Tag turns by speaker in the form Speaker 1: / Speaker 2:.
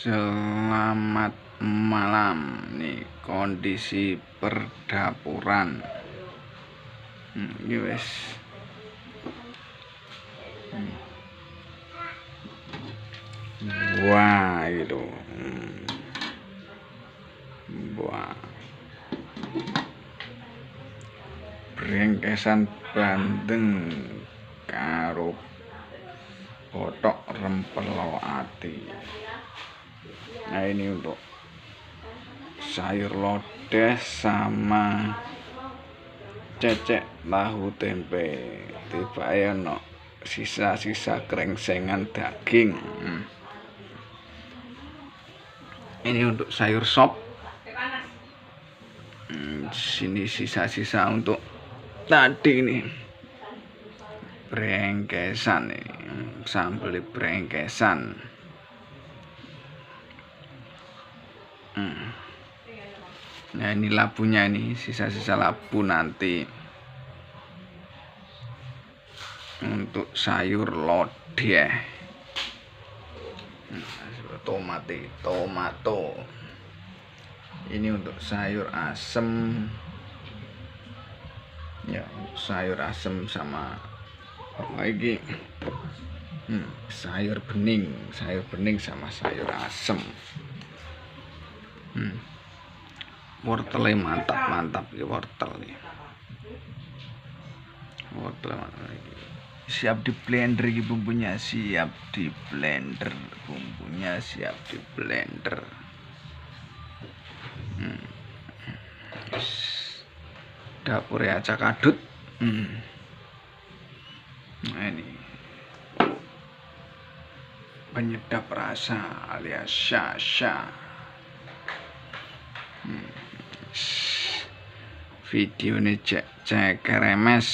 Speaker 1: Selamat malam. Nih kondisi perdapuran. Ini wes. Wah itu. Wah. Brengkesan bandeng karo botok rempelo ati. Nah ini untuk sayur lodeh sama cecek tahu tempe. Tiba ya no sisa-sisa krengsengan daging. Ini untuk sayur sop. Sini sisa-sisa untuk tadi nih brengkesan nih, sambal brengkesan. Nah ini labunya nih, sisa-sisa labu nanti untuk sayur lodeh. Tomato. Ini untuk sayur asem. Ya, sayur asem sama apa lagi? Sayur bening sama sayur asem. Wortelnya mantap ya wortel nih. Wortel lagi. Siap di blender iki bumbunya, siap di blender. Dapurnya acak adut. Nah ini penyedap rasa alias Sasha. Video ini cek remes.